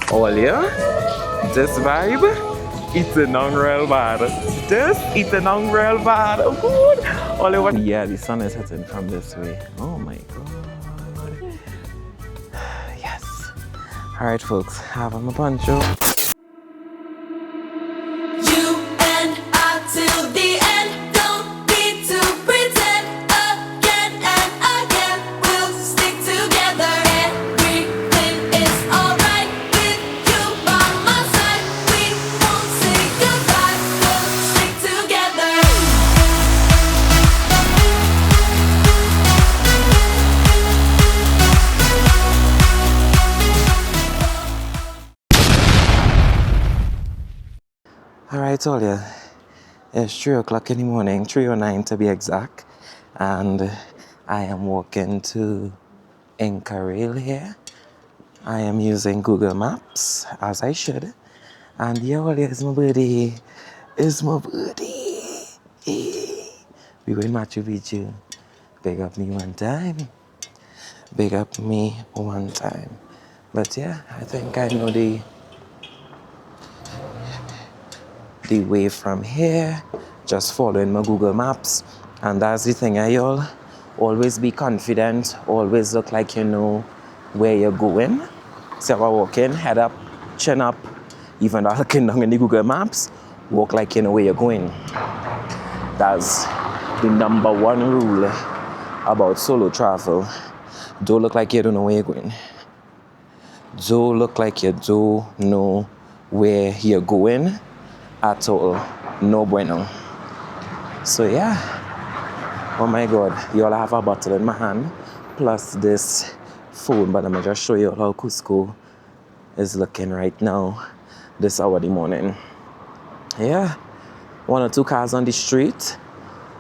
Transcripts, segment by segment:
Olha, this vibe, Inca Rail bar. This Inca Rail bar, good. Olha what? Yeah, the sun is hitting from this way. Oh my god. Yes. All right, folks, have my poncho. Alright, Olia, it's 3 o'clock in the morning, 3:09 to be exact, and I am walking to Inca Rail here. I am using Google Maps, as I should, and yeah, Olia, it's my birthday, it's my birthday. We went Machu Picchu, big up me one time, big up me one time, but yeah, I think I know the way from here, just following my Google Maps. And that's the thing, y'all. Always be confident, always look like you know where you're going. So while walking, head up, chin up, even though looking down in the Google Maps, walk like you know where you're going. That's the number one rule about solo travel. Don't look like you don't know where you're going. Don't look like you don't know where you're going at all. No bueno. So yeah, oh my god, you all have a bottle in my hand plus this phone, but I'm gonna just show you how Cusco is looking right now this hour of the morning. Yeah, 1 or 2 cars on the street,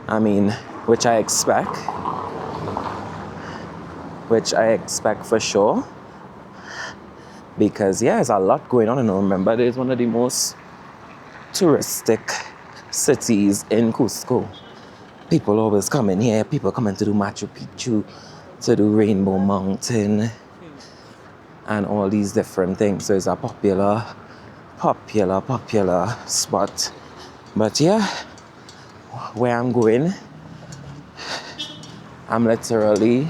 I mean, which I expect for sure, because yeah, there's a lot going on. And remember, it's one of the most touristic cities in Cusco. People always come in here. People coming to do Machu Picchu, to do Rainbow Mountain, and all these different things. So it's a popular spot. But yeah, where I'm going, I'm literally,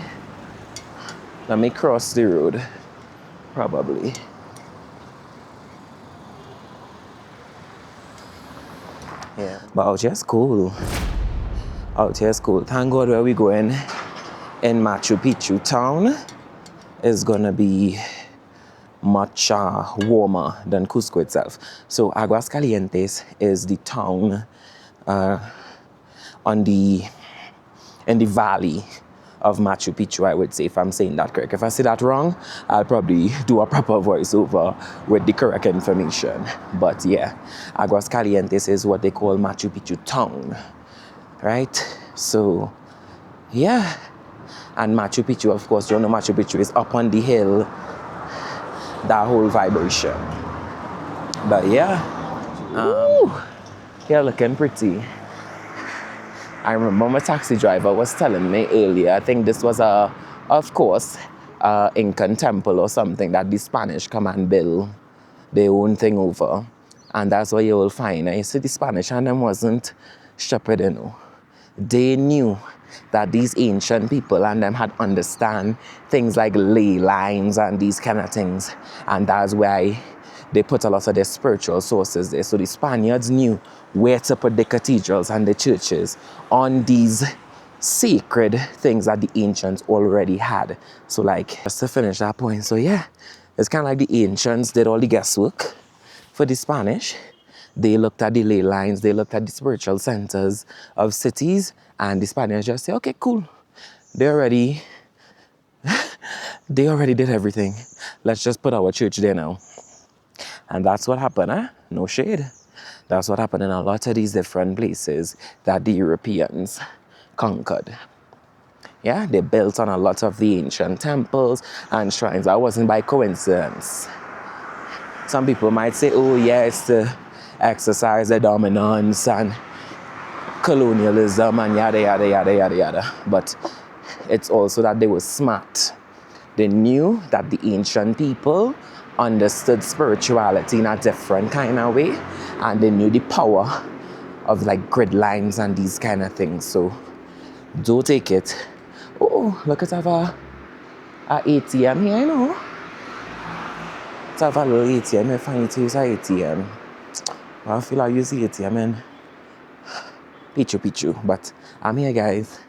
let me cross the road, probably. Yeah. But out here's cool. Out here's cool. Thank God where we going in Machu Picchu town is gonna be much warmer than Cusco itself. So Aguas Calientes is the town in the valley of Machu Picchu, I would say, if I'm saying that correct. If I say that wrong, I'll probably do a proper voiceover with the correct information. But yeah, Aguas Calientes is what they call Machu Picchu town, right? So yeah, and Machu Picchu, of course, you know Machu Picchu is up on the hill, that whole vibration. But yeah, you're looking pretty. I remember my taxi driver was telling me earlier, I think this was of course, Incan temple or something that the Spanish come and build their own thing over. And that's what you will find. And you see the Spanish and them wasn't stupid, you know. They knew that these ancient people and them had understand things like ley lines and these kind of things. And that's why they put a lot of their spiritual sources there. So the Spaniards knew where to put the cathedrals and the churches on these sacred things that the ancients already had. So like, just to finish that point, so yeah, it's kind of like the ancients did all the guesswork for the Spanish. They looked at the ley lines, they looked at the spiritual centers of cities, and the Spaniards just say, okay, cool. They already did everything. Let's just put our church there now. And that's what happened, huh? No shade. That's what happened in a lot of these different places that the Europeans conquered. Yeah, they built on a lot of the ancient temples and shrines. That wasn't by coincidence. Some people might say, oh yeah, it's to exercise the dominance and colonialism and yada, yada, yada, yada, yada. But it's also that they were smart. They knew that the ancient people understood spirituality in a different kind of way, and they knew the power of like grid lines and these kind of things. So don't take it. Oh, look at our ATM here, you know. Let's have a little ATM. If I need to use an ATM, I feel I use the ATM in Pichu Pichu. But I'm here, guys.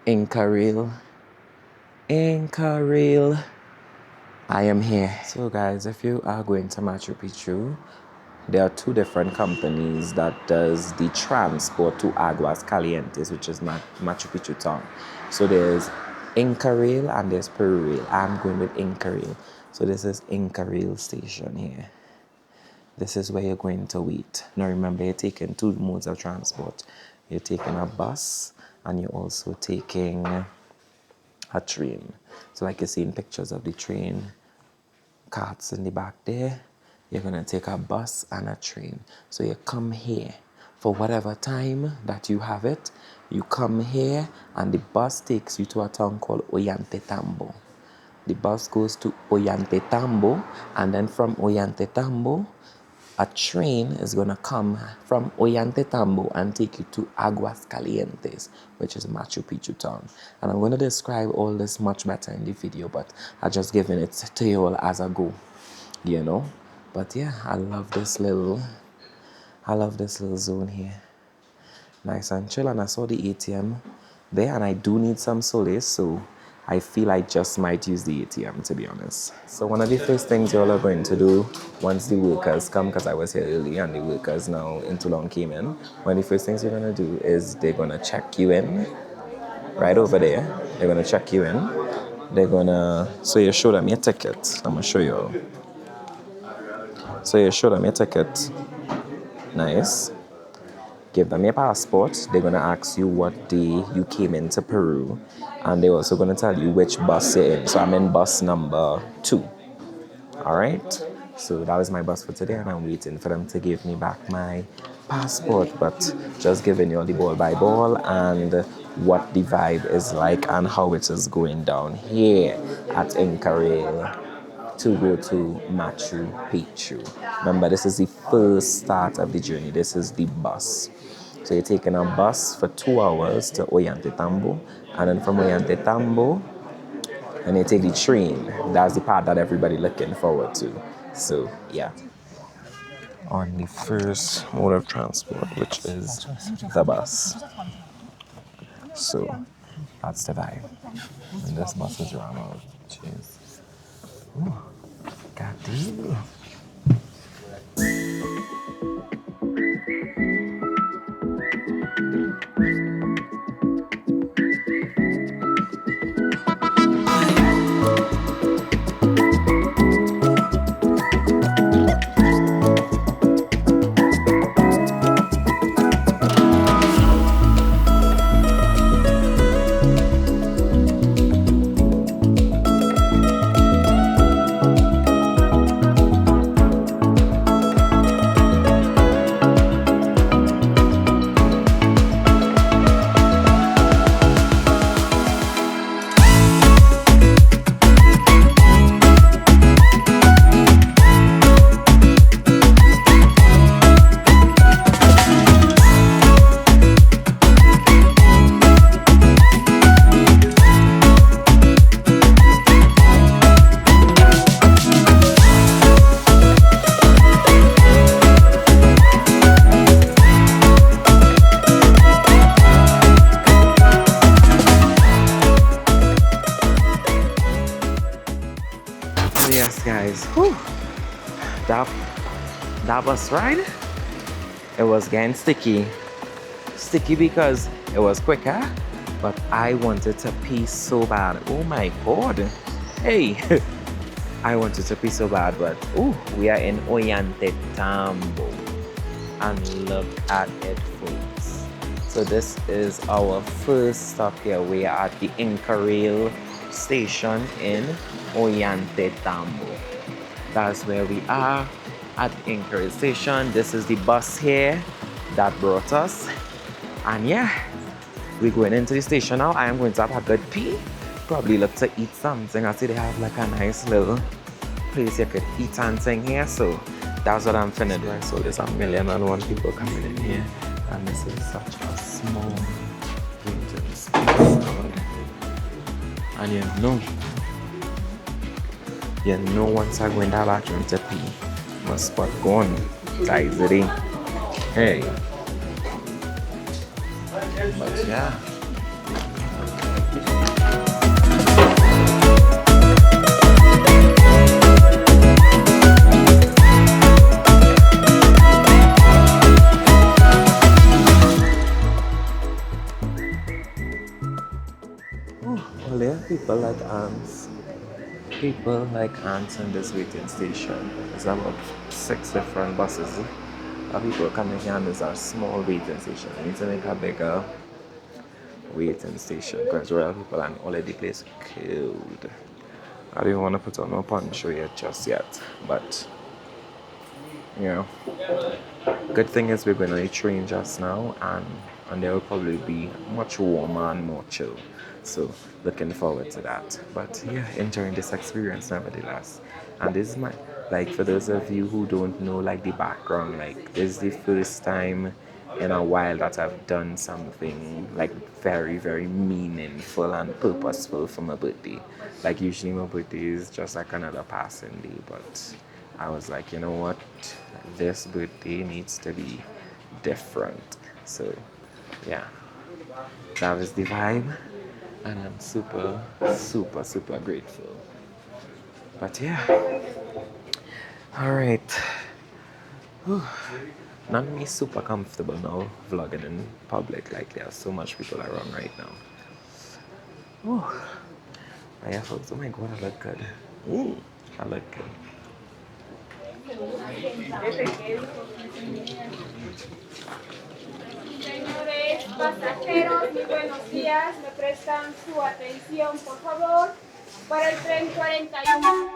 Inca Rail. Inca Rail. I am here. So guys, if you are going to Machu Picchu, there are two different companies that does the transport to Aguas Calientes, which is Machu Picchu town. So there's Inca Rail and there's Peru Rail. I'm going with Inca Rail. So this is Inca Rail station here. This is where you're going to wait. Now remember, you're taking two modes of transport. You're taking a bus and you're also taking a train. So like you're seeing pictures of the train, carts in the back there, you're gonna take a bus and a train. So you come here for whatever time that you have it. You come here and the bus takes you to a town called Ollantaytambo. The bus goes to Ollantaytambo, and then from Ollantaytambo, a train is going to come from Ollantaytambo and take you to Aguas Calientes, which is Machu Picchu town. And I'm going to describe all this much better in the video, but I'm just giving it to you all as I go, you know. But yeah, I love this little zone here. Nice and chill. And I saw the ATM there, and I do need some solace, so I feel I just might use the ATM, to be honest. So one of the first things you all are going to do once the workers come, because I was here early and the workers now in too long came in, one of the first things you're going to do is they're going to check you in right over there. They're going to check you in. They're going to, so you show them your ticket. I'm going to show you all. So you show them your ticket. Nice. Give them your passport. They're going to ask you what day you came into Peru. And they're also going to tell you which bus you're in. So I'm in bus number 2. All right? So that was my bus for today, and I'm waiting for them to give me back my passport. But just giving you all the ball by ball and what the vibe is like and how it is going down here at Inca Rail to go to Machu Picchu. Remember, this is the first start of the journey. This is the bus. So you're taking a bus for 2 hours to Ollantaytambo, and then from Ollantaytambo, and you take the train. That's the part that everybody looking forward to. So yeah. On the first mode of transport, which is the bus. So that's the vibe. And this bus is run out. Cheers. Ooh, God damn. Yes, guys. Whew. That bus ride, it was getting sticky. Sticky because it was quicker, but I wanted to pee so bad. Oh my God. Hey, I wanted to pee so bad, but we are in Ollantaytambo. And look at it, folks. So this is our first stop here. We are at the Inca Rail station in Ollantaytambo. That's where we are at Inca Rail station. This is the bus here that brought us. And yeah, we're going into the station now. I am going to have a good pee. Probably look to eat something. I see they have like a nice little place you could eat something here. So that's what I'm finna do. So there's 1,000,001 people coming in here. And this is such a small waiting space. And you know once I go in that bathroom to pee, my spot gone. Guys, it ain't. Hey. But yeah. Well, there are people like ants. People like ants in this waiting station. There's about 6 different buses. People coming here, and there's a small waiting station. We need to make a bigger waiting station because real people and all of the place killed. I don't want to put on no poncho yet just yet, but you know, good thing is we're going on a train just now, and there will probably be much warmer and more chill. So looking forward to that. But yeah, enjoying this experience nevertheless. And this is my, like, for those of you who don't know like the background, like this is the first time in a while that I've done something like very, very meaningful and purposeful for my birthday. Like usually my birthday is just like another passing day, but I was like, you know what, this birthday needs to be different. So yeah, that was the vibe. And I'm super, super, super grateful. But yeah. Alright. Not me super comfortable now vlogging in public, like there are so much people around right now. Oh, I have thought, oh my god, I look good. I look good. Señores pasajeros, muy buenos días. Me prestan su atención, por favor, para el tren 41.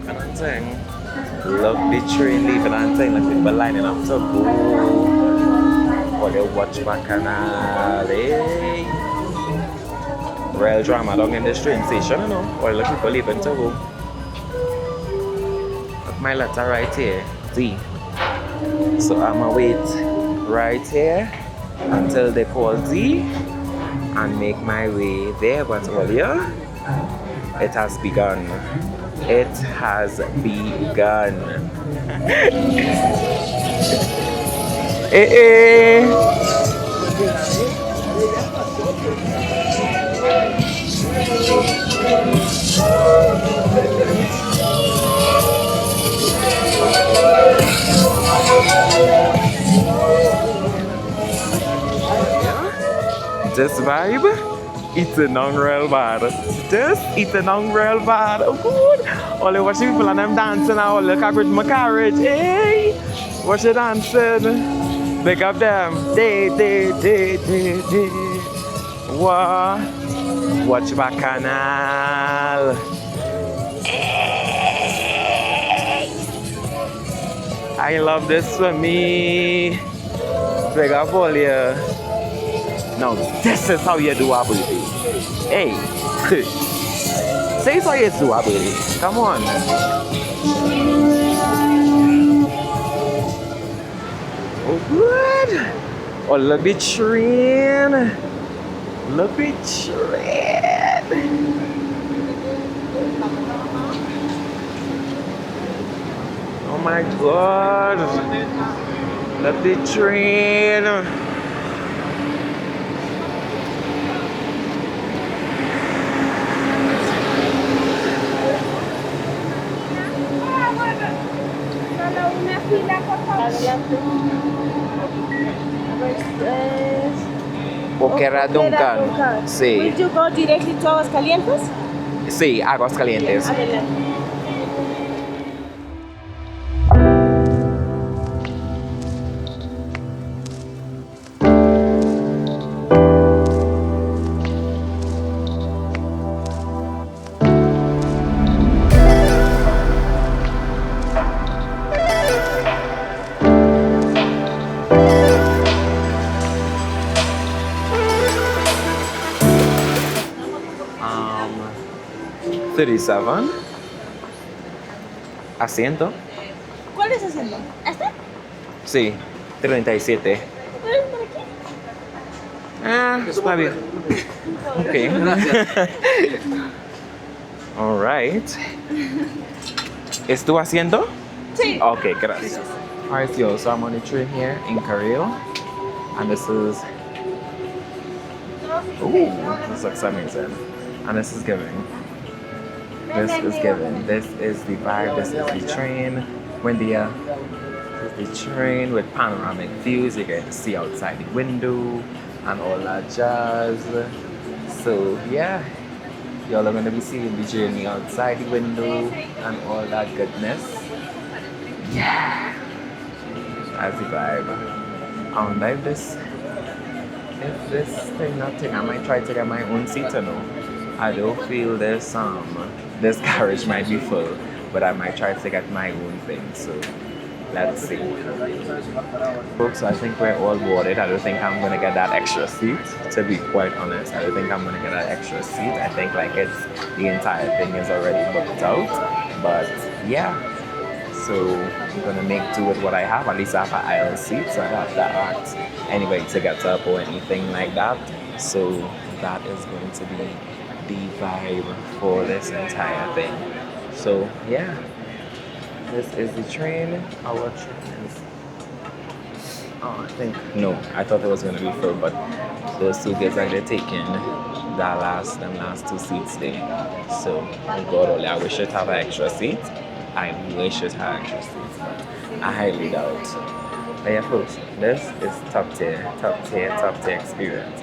And I'm saying, love the train leaving, I'm saying, like people lining up to go or they watch Bacchanal, hey. Real drama down in this train station, you know, or the people leaving to go. Look, my letter right here, D. So I'ma wait right here until they call D and make my way there. But earlier, it has begun. It has begun. This vibe, it's a non-real bad. This, it's a non-real bad. Oh, good. All the watching people and them dancing now. Look at my carriage. Hey, watch you dancing. Big up them. Day. What? Watch Bacchanal. Hey. I love this for me. Big up all you. Now this is how you do a birthday. Hey, say how you do a birthday. Come on. Oh good. Oh look the train. Look the train. Oh my god. Look the train. Una fila, por favor. Adelante. A ver, es... Boquera Duncan. Sí, Will you go directly to Aguas Calientes? sí, Aguas Calientes. Adelante. Um, 37. Asiento. ¿Cuál es haciendo? ¿Este? Sí, 37. ¿Puedes por aquí? Ah, está bien. Ok. All right. ¿Es tu asiento? Sí. Okay, gracias. All right, so I'm on the train here in Inca Rail, and this is. Ooh, this looks amazing. And this is giving. This is giving. This is the vibe. This is the train. Wendia. This is the train with panoramic views. You get to see outside the window and all that jazz. So yeah, y'all are gonna be seeing the journey outside the window and all that goodness. Yeah, that's the vibe. I don't like this. If this thing not thing, I might try to get my own seat or no. I don't feel this carriage might be full, but I might try to get my own thing. So let's see. Folks, I think we're all boarded. I don't think I'm gonna get that extra seat. To be quite honest, I don't think I'm gonna get that extra seat. I think like the entire thing is already booked out. But yeah. So I'm gonna make do with what I have. At least I have an aisle seat, so I have to ask anybody to get up or anything like that. So that is going to be the vibe for this entire thing. So yeah, this is the train. Our train is. Oh, I think no. I thought it was gonna be full, but those two guys are taking them last two seats there. So oh God, only I wish it have an extra seat. I wish it had extra seats, but I highly doubt. But yeah, folks, this is top tier experience.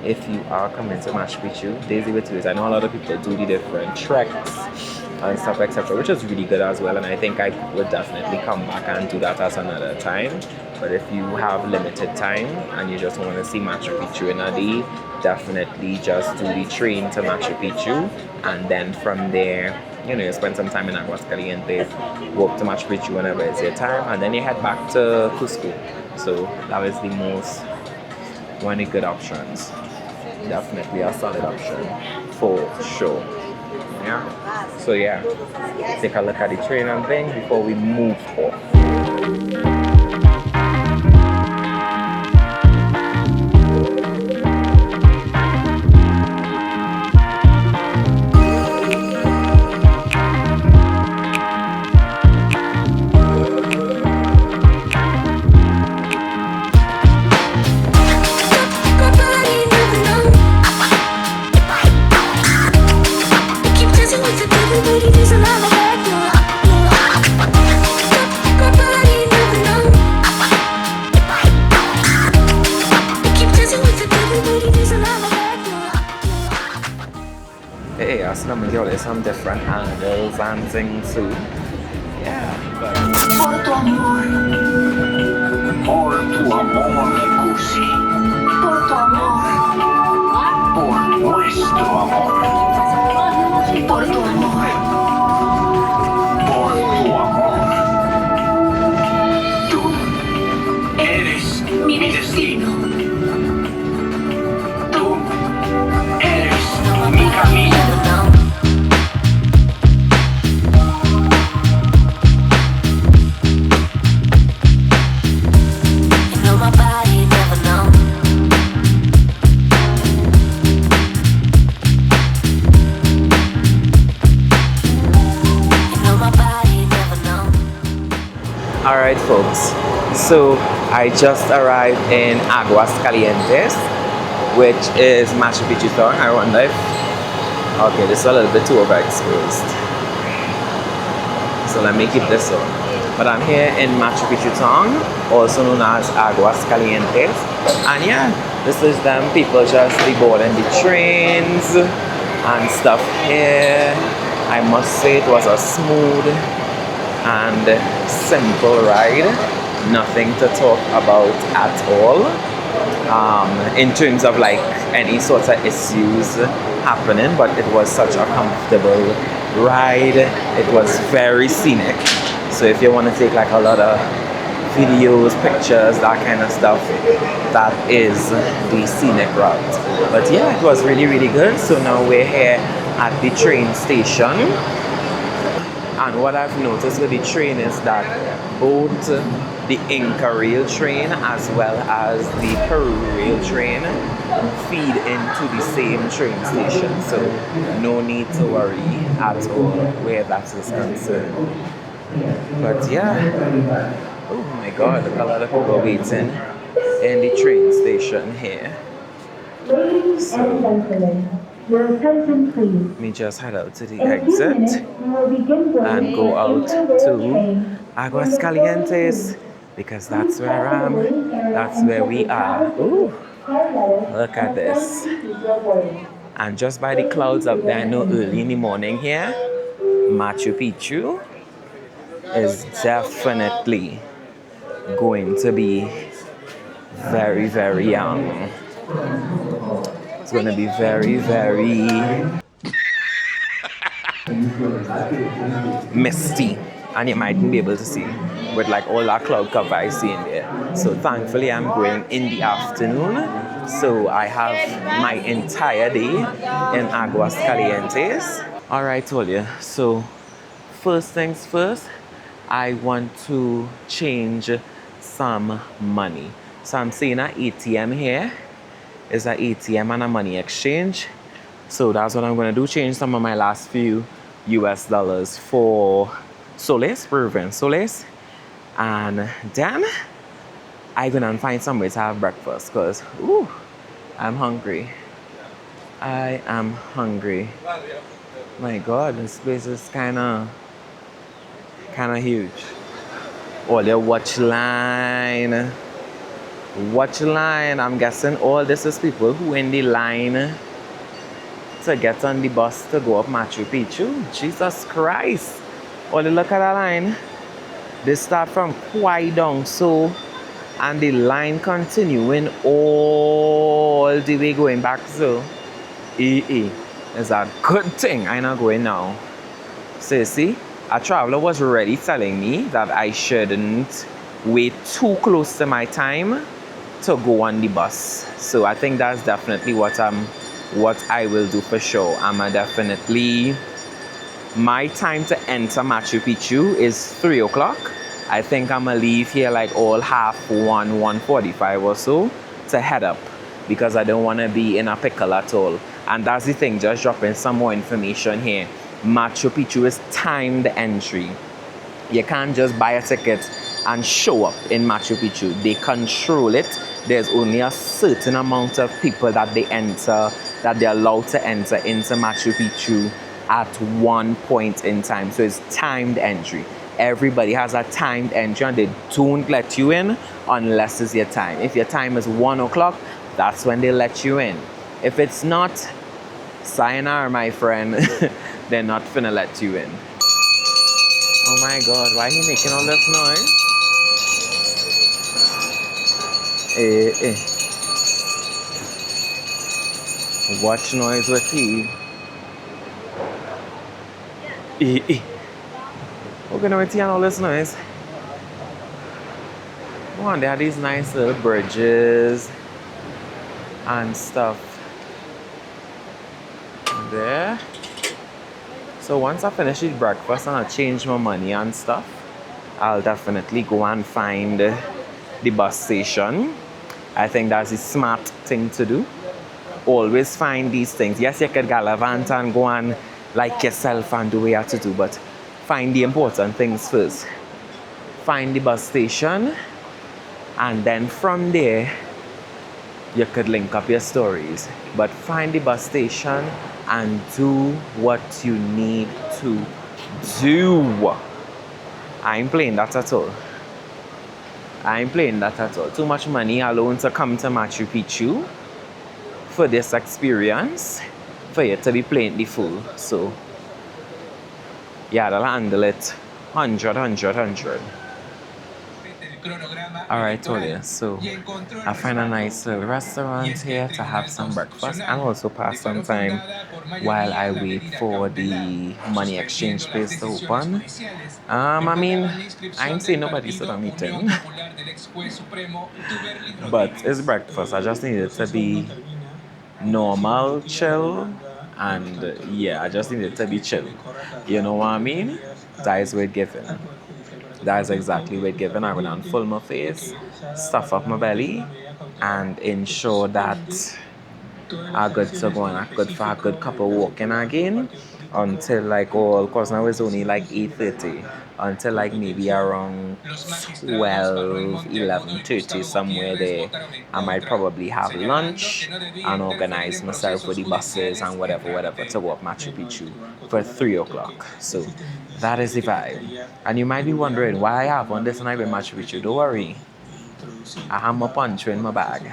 If you are coming to Machu Picchu, Daisy with you, I know a lot of people do the different treks and stuff, etc., which is really good as well. And I think I would definitely come back and do that at another time. But if you have limited time and you just want to see Machu Picchu in a day, definitely just do the train to Machu Picchu, and then from there, you know, you spend some time in Aguas Calientes, walk to Machu Picchu whenever it's your time, and then you head back to Cusco. So that is the most one of the good options. Definitely a solid option for sure. Yeah. So yeah, take a look at the train and thing before we move off. Hey, I see there's some different angles and things too. Yeah, but... Por tu amor, Cusi. Por tu amor, por nuestro amor. Por tu amor, tú eres mi destino. Tú eres mi camino. Alright folks, so I just arrived in Aguas Calientes, which is Machu Picchu town. I wonder if... Okay, this is a little bit too overexposed. So let me keep this on. But I'm here in Machu Picchu town, also known as Aguas Calientes. And yeah, this is them people just boarding the trains and stuff here. I must say it was a smooth and simple ride. Nothing to talk about at all. In terms of like any sort of issues happening, but it was such a comfortable ride. It was very scenic. So if you want to take like a lot of videos, pictures, that kind of stuff, that is the scenic route. But yeah, it was really, really good. So now we're here at the train station. And what I've noticed with the train is that both the Inca Rail train as well as the Peru Rail train feed into the same train station. So no need to worry at all where that is concerned. But yeah, oh my god, look, a lot of people waiting in the train station here. So, let me just head out to the exit and go out to Aguas Calientes because that's where that's where we are. Ooh, look at this. And just by the clouds up there, I know early in the morning here, Machu Picchu is definitely going to be very, very young. It's going to be very, very misty, and you mightn't be able to see with like all that cloud cover I see in there. So thankfully I'm going in the afternoon, so I have my entire day in Aguas Calientes. Alright, told you. So first things first, I want to change some money. So I'm seeing an ATM here. It's an ATM and a money exchange. So that's what I'm going to do, change some of my last few US dollars for soles, Peruvian soles. And then I'm going to find somewhere to have breakfast because, ooh, I'm hungry. I am hungry. My God, this place is kind of huge. Oh, the watch line. Watch line. I'm guessing all this is people who in the line to get on the bus to go up Machu Picchu. Jesus Christ. Oh, look at that line. They start from quite down so, and the line continuing all the way going back so. It's a good thing I'm not going now. So you see, a traveler was already telling me that I shouldn't wait too close to my time to go on the bus. So I think that's definitely what I will do for sure. My time to enter Machu Picchu is 3 o'clock. I think I'm gonna leave here like all half 1:45 or so to head up because I don't want to be in a pickle at all. And that's the thing, just dropping some more information here. Machu Picchu is timed entry. You can't just buy a ticket and show up in Machu Picchu. They control it. There's only a certain amount of people that they're allowed to enter into Machu Picchu at one point in time. So it's timed entry. Everybody has a timed entry and they don't let you in unless it's your time. If your time is 1 o'clock, that's when they let you in. If it's not, sayonara, my friend, they're not finna let you in. Oh my God, why are he making all this noise? Watch noise with he. We're gonna wait and all this noise. Oh, there are these nice little bridges and stuff there. So once I finish with breakfast and I change my money and stuff, I'll definitely go and find the bus station. I think that's the smart thing to do. Always find these things. Yes, you could gallivant and go and like yourself and do what you have to do, but find the important things first. Find the bus station, and then from there, you could link up your stories. But find the bus station and do what you need to do. I ain't playing that at all. I ain't playing that at all. Too much money alone to come to Machu Picchu for this experience for you to be playing the fool. So, yeah, they'll handle it 100. Alright, told you. So, I find a nice little restaurant here to have some breakfast and also pass some time while I wait for the money exchange place to open. I mean, I ain't seen nobody sit down eating. But it's breakfast. I just need it to be normal, chill, and yeah, I just need it to be chill. You know what I mean? That is weight giving. That is exactly weight giving. I'm gonna unfold my face, stuff up my belly, and ensure that I'm good to go and I'm good for a good couple walking again until like all, cause now it's only like 8:30 until like maybe around 12, 11:30 somewhere there. I might probably have lunch and organize myself with the buses and whatever to go up Machu Picchu for 3 o'clock. So that is the vibe. And you might be wondering why I have on this night with Machu Picchu. Don't worry. I have my poncho in my bag.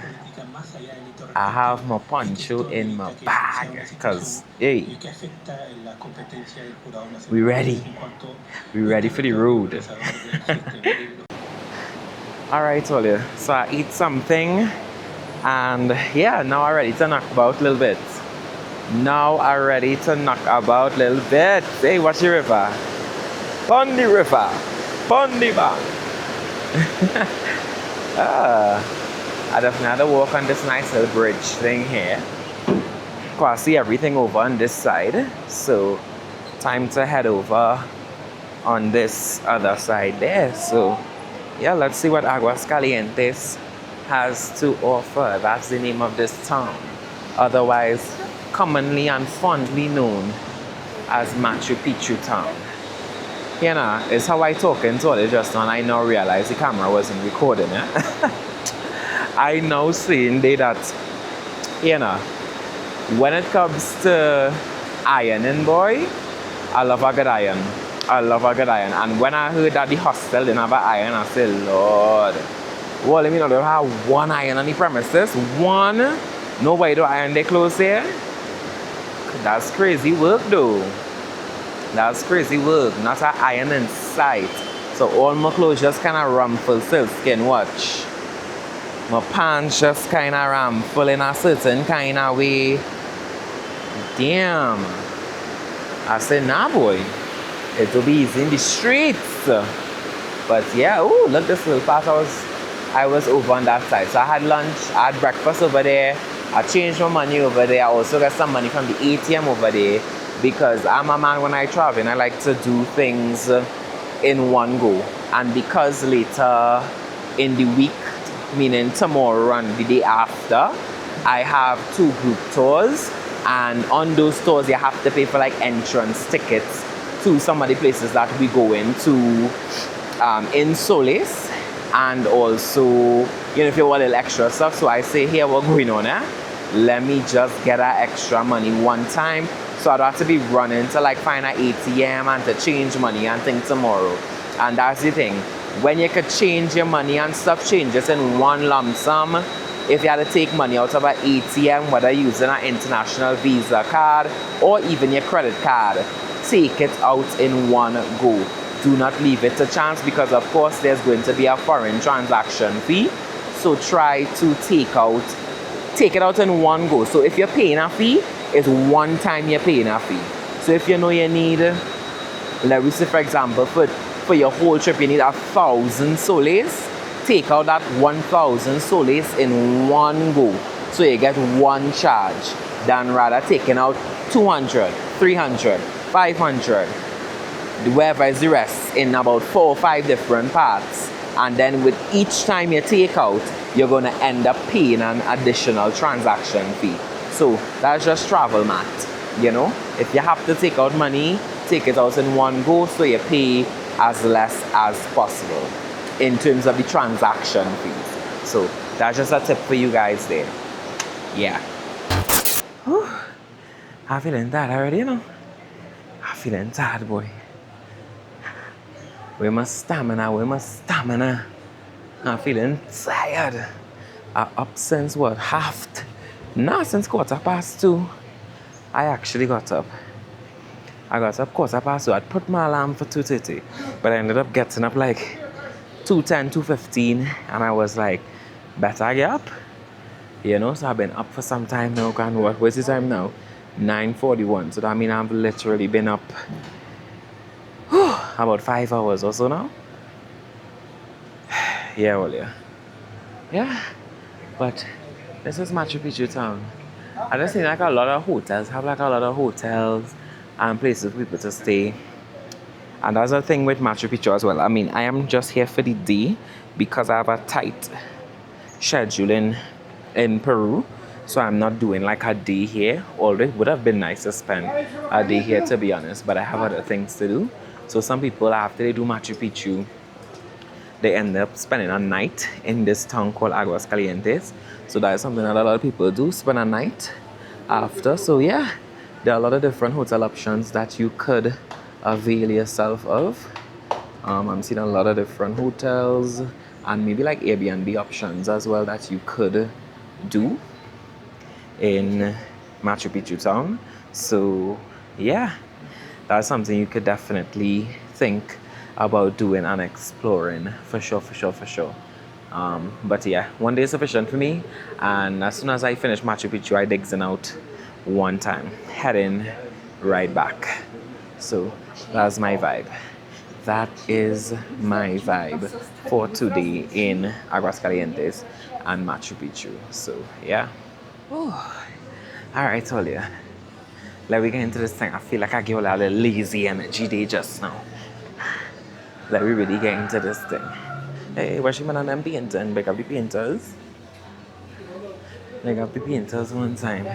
I have my poncho in my bag because, hey, we ready. We ready for the road. Alright, Olia. So I eat something and yeah, now I'm ready to knock about a little bit. Now I'm ready to knock about a little bit. Hey, what's the river? Pondy River. Pondy Bank. I definitely had to walk on this nice little bridge thing here. I see everything over on this side. So, time to head over on this other side there. So, yeah, let's see what Aguas Calientes has to offer. That's the name of this town. Otherwise, commonly and fondly known as Machu Picchu town. You know, it's how I talk into it just now, and I now realize the camera wasn't recording it. I know saying that, you know, when it comes to ironing, boy, I love a good iron. I love a good iron. And when I heard that the hostel didn't have an iron, I said, Lord, well, let me know they have one iron on the premises. One? Nobody do iron their clothes here? That's crazy work, though. That's crazy work. Not an iron in sight. So all my clothes just kind of rumple silkskin, watch. My pants just kind of rumple in a certain kind of way. Damn. I said, nah, boy. It'll be easy in the streets. But yeah, ooh, look this little part. I was over on that side. So I had lunch, I had breakfast over there. I changed my money over there. I also got some money from the ATM over there. Because I'm a man when I travel and I like to do things in one go. And because later in the week, meaning tomorrow and the day after, I have 2 group tours. And on those tours, you have to pay for like entrance tickets to some of the places that we go into in Solis. And also, you know, if you want a little extra stuff. So I say, here, we're going on, let me just get that extra money one time. So I don't have to be running to like find an ATM and to change money and things tomorrow. And that's the thing. When you could change your money and stuff changes in one lump sum, if you had to take money out of an ATM, whether using an international Visa card or even your credit card, take it out in one go. Do not leave it to chance because of course there's going to be a foreign transaction fee. So try to take it out in one go. So if you're paying a fee, it's one time you're paying a fee. So if you know you need, let me say for example, for your whole trip you need 1,000 soles, take out that 1,000 soles in one go. So you get one charge than rather taking out 200, 300, 500, wherever is the rest in about 4 or 5 different parts. And then with each time you take out, you're going to end up paying an additional transaction fee. So that's just travel math, you know. If you have to take out money, take it out in one go so you pay as less as possible in terms of the transaction fees. So that's just a tip for you guys there. Yeah. Whew. I'm feeling tired already, you know. I'm feeling tired, boy. Where my stamina, where my stamina. I'm feeling tired. I'm up since what, Nah, since 2:15. I actually got up. I got up 2:15. I'd put my alarm for 2:30, but I ended up getting up like 2:10, 2:15, and I was like, better get up. You know, so I've been up for some time now. And what's the time now? 9:41. So that means I've literally been up about 5 hours or so now. Yeah, well, yeah. Yeah, but this is Machu Picchu town. I just think like a lot of hotels have like a lot of hotels and places for people to stay. And that's the thing with Machu Picchu as well. I mean, I am just here for the day because I have a tight schedule in Peru. So I'm not doing like a day here. Although it would have been nice to spend a day here, to be honest, but I have other things to do. So some people, after they do Machu Picchu, they end up spending a night in this town called Aguas Calientes. So that is something that a lot of people do, spend a night after. So yeah, there are a lot of different hotel options that you could avail yourself of. I'm seeing a lot of different hotels and maybe like Airbnb options as well that you could do in Machu Picchu town. So yeah, that's something you could definitely think about doing and exploring for sure. But yeah, one day is sufficient for me, and as soon as I finish Machu Picchu, I digs in out one time, heading right back. So that's my vibe. That is my vibe for today in Aguas Calientes and Machu Picchu. So yeah. All right, Tolia. Let me get into this thing. I feel like I give a lot of lazy energy day just now. Let me really get into this thing. Hey, where's she man on them painting? Big up the painters. Big up the painters one time.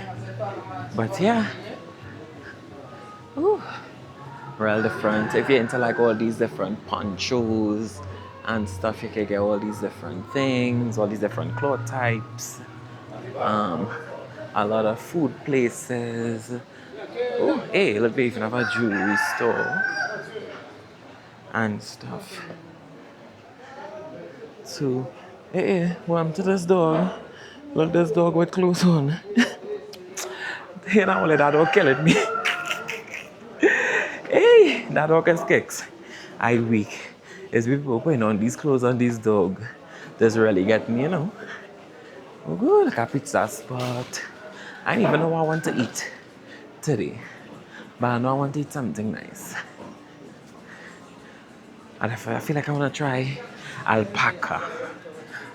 But yeah. Ooh. Real different. If you're into like all these different ponchos and stuff, you can get all these different things, all these different cloth types. A lot of food places. Oh, hey, look, they even have a jewelry store and stuff. So, hey, welcome to this dog. Look, this dog with clothes on. You know, that dog killing me. Hey, that dog has kicks. I weak. It's people putting on these clothes on this dog. This really get me, you know. Oh, good, like a pizza spot. I don't even know what I want to eat today. But I know I want to eat something nice. And I feel like I want to try alpaca.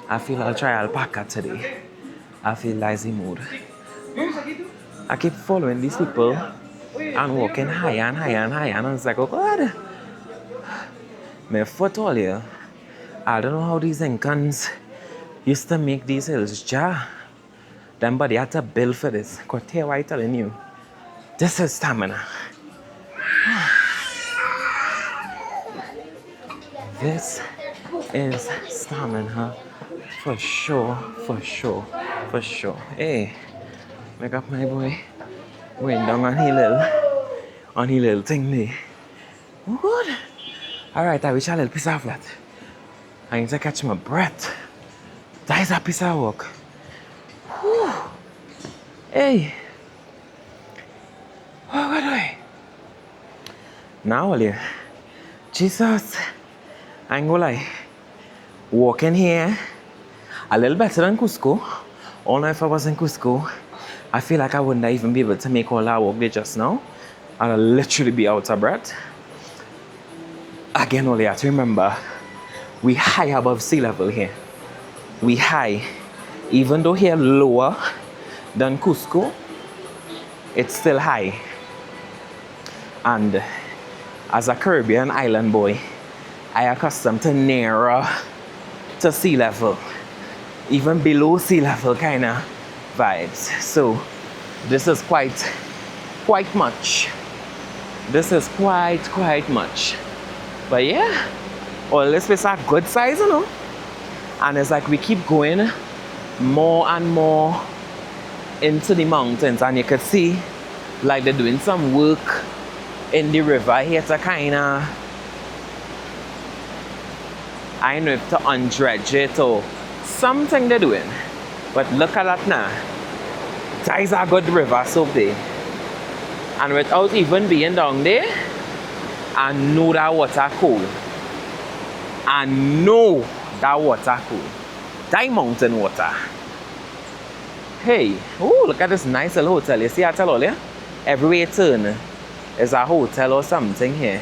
I feel I'll try alpaca today. I feel lazy mood. I keep following these people and walking higher and higher and higher. And I was like, oh God. My foot all here. I don't know how these Incans used to make these hills. Them body had to build for this. Because here, what I'm telling you. This is stamina. This is stamina for sure. Hey, make up my boy. Going down on his little thing there. Oh good. Alright, I wish I a little piece of that. I need to catch my breath. That is a piece of work. Whew. Hey. Oh, what do I? Now, Jesus. I ain't gonna lie. Walking here a little better than Cusco. Or if I was in Cusco, I feel like I wouldn't even be able to make all that walk there just now. I'd literally be out of breath. Again, only have to remember, we high above sea level here. We high. Even though here lower than Cusco, it's still high. And as a Caribbean island boy, I accustomed to nearer to sea level, even below sea level kind of vibes. So this is quite much. This is quite much. But yeah, all this place are good size, you know. And it's like we keep going more and more into the mountains, and you can see like they're doing some work in the river here to kind of I know if to undredge it or something they're doing. But look at that now. That is a good river soap there. And without even being down there, I know that water cold. I know that water cold. That mountain water. Hey, oh, look at this nice little hotel. You see I tell all you? Everywhere you turn is a hotel or something here.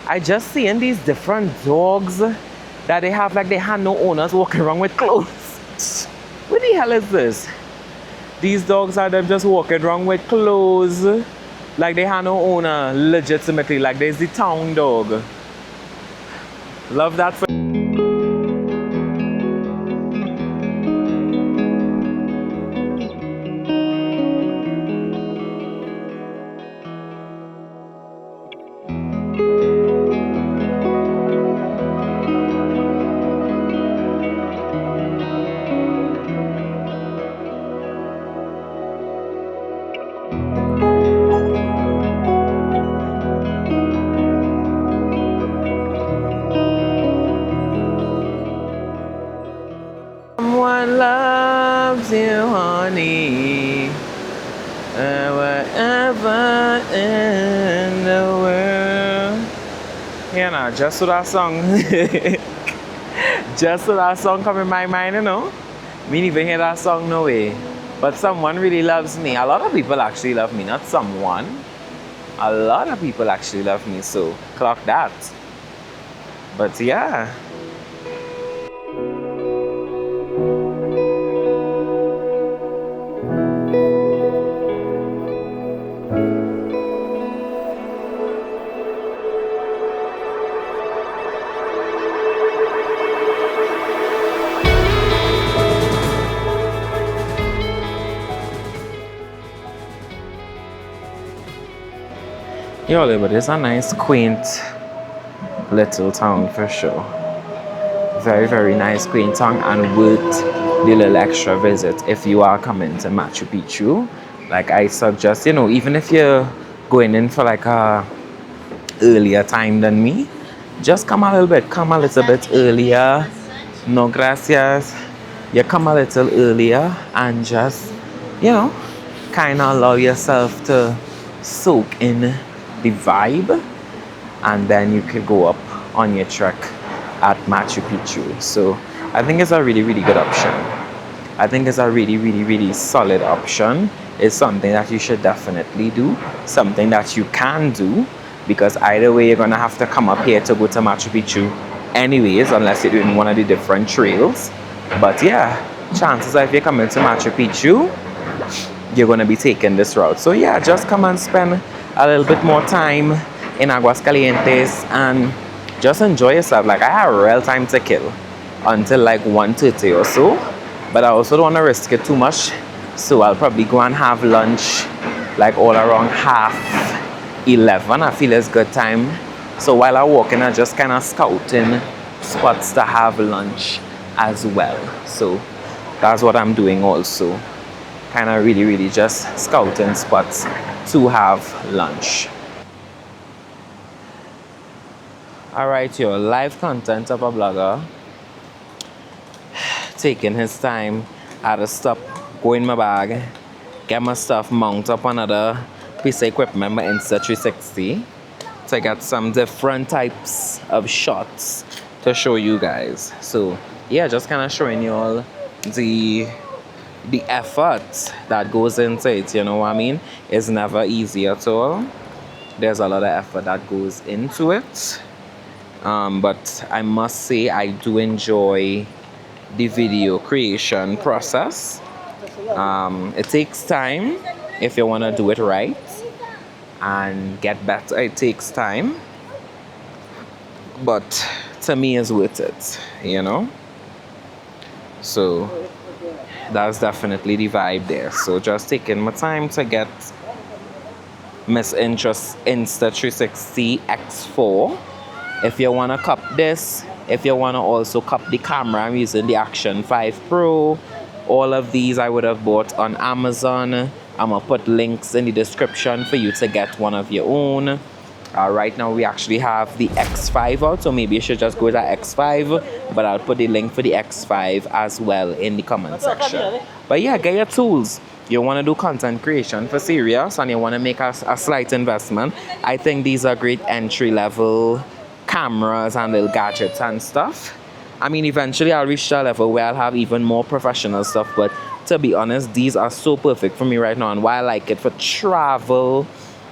I just seeing these different dogs that they have, like they had no owners walking around with clothes. What the hell is this? These dogs are them just walking around with clothes. Like they had no owner, legitimately. Like there's the town dog. Love that for someone loves you, honey, wherever in the world. Yeah, nah, just so that song, just so that song come in my mind, you know. Me didn't even hear that song no way. But someone really loves me. A lot of people actually love me, not someone. A lot of people actually love me, so clock that. But yeah. Yo, but it's a nice, quaint little town for sure. Very, very nice, quaint town, and worth the little extra visit if you are coming to Machu Picchu. Like I suggest, you know, even if you're going in for like a earlier time than me, just come a little bit earlier. No gracias. You come a little earlier and just, you know, kind of allow yourself to soak in the vibe, and then you could go up on your trek at Machu Picchu. So I think it's a really, really good option. I think it's a really, really, really solid option. It's something that you should definitely do, something that you can do, because either way you're gonna have to come up here to go to Machu Picchu anyways, unless you're doing one of the different trails. But yeah, chances are if you're coming to Machu Picchu, you're gonna be taking this route. So yeah, just come and spend a little bit more time in Aguas Calientes and just enjoy yourself. Like I have real time to kill until like 1:30 or so, but I also don't want to risk it too much, so I'll probably go and have lunch like all around 11:30. I feel it's good time. So while I'm walking, I just kind of scouting spots to have lunch as well. So that's what I'm doing also, kind of really just scouting spots to have lunch. Alright, your live content of a blogger taking his time. I had to stop, go in my bag, get my stuff, mount up another piece of equipment, my Insta360, to get some different types of shots to show you guys. So yeah, just kind of showing you all the effort that goes into it, you know what I mean? It's never easy at all. There's a lot of effort that goes into it. But I must say I do enjoy the video creation process. It takes time if you want to do it right and get better. It takes time, but to me it's worth it, you know? So that's definitely the vibe there. So just taking my time to get Miss Insta360 X4. If you want to cop this, if you want to also cop the camera, I'm using the Action 5 Pro. All of these I would have bought on Amazon. I'm going to put links in the description for you to get one of your own. Right now we actually have the X5 out, so maybe you should just go to X5, but I'll put the link for the X5 as well in the comment section. But yeah, get your tools. You want to do content creation for serious and you want to make a slight investment, I think these are great entry-level cameras and little gadgets and stuff. I mean, eventually I'll reach a level where I'll have even more professional stuff, but to be honest, these are so perfect for me right now. And why I like it for travel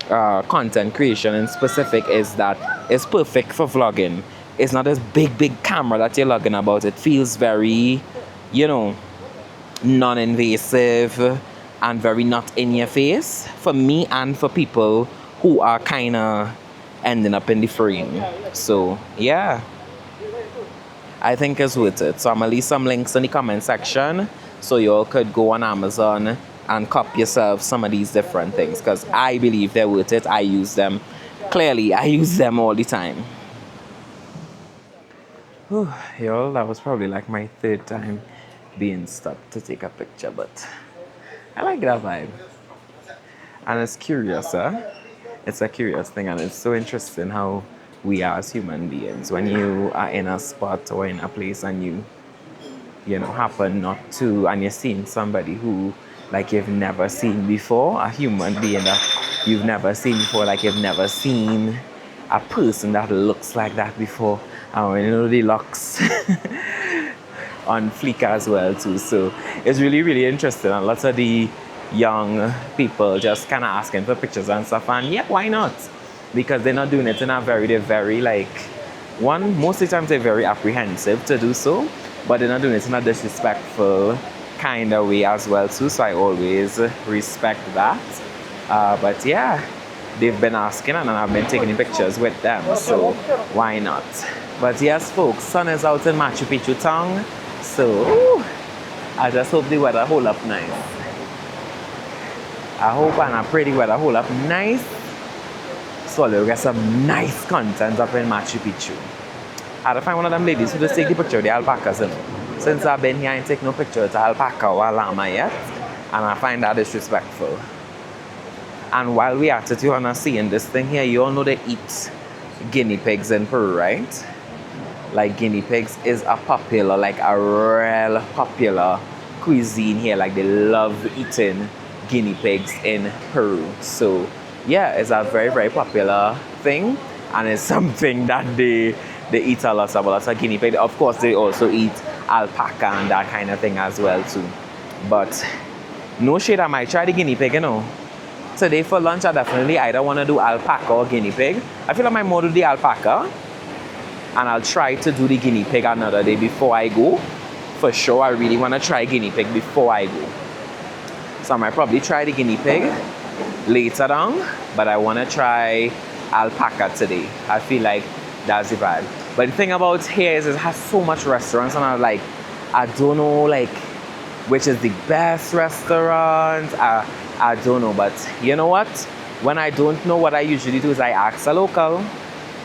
content creation in specific is that it's perfect for vlogging. It's not this big camera that you're vlogging about. It feels very, you know, non-invasive and very not in your face for me and for people who are kind of ending up in the frame. So yeah, I think it's worth it. So I'm gonna leave some links in the comment section so you all could go on Amazon and cop yourself some of these different things, because I believe they're worth it. I use them. Clearly, I use them all the time. Whew, y'all, that was probably like my third time being stopped to take a picture, but I like that vibe. And it's curious, huh? It's a curious thing, and it's so interesting how we are as human beings. When you are in a spot or in a place and you know, happen not to, and you're seeing somebody who, like, you've never seen before, a human being that you've never seen before, like you've never seen a person that looks like that before. And you know, the locks on fleek as well too. So it's really interesting, and lots of the young people just kind of asking for pictures and stuff, and yeah, why not? Because they're not doing it in a they're very like, most of the times they're very apprehensive to do so, but they're not doing it in a disrespectful kind of way as well too, so I always respect that. But yeah, they've been asking and I've been taking pictures with them, so why not? But yes folks, sun is out in Machu Picchu town, so I just hope the weather hold up nice. I hope and I pray the weather hold up nice, so I'll get some nice content up in Machu Picchu. I had to find one of them ladies who just take the picture of the alpacas, you know. Since I've been here, I ain't take no picture of the alpaca or a llama yet, and I find that disrespectful. And while we at it, you wanna seeing this thing here, you all know they eat guinea pigs in Peru, right? Like, guinea pigs is a popular, like a real popular cuisine here. Like, they love eating guinea pigs in Peru. So yeah, it's a very popular thing, and it's something that they eat a lot of guinea pig. Of course, they also eat alpaca and that kind of thing as well too. But no shade, I might try the guinea pig, you know. Today for lunch, I definitely either want to do alpaca or guinea pig. I feel like I might more do the alpaca, and I'll try to do the guinea pig another day before I go. For sure, I really want to try guinea pig before I go. So I might probably try the guinea pig later on, but I want to try alpaca today. I feel like that's the vibe. But the thing about here is it has so much restaurants, and I'm like, I don't know like which is the best restaurant. I don't know, but you know what? When I don't know, what I usually do is I ask a local.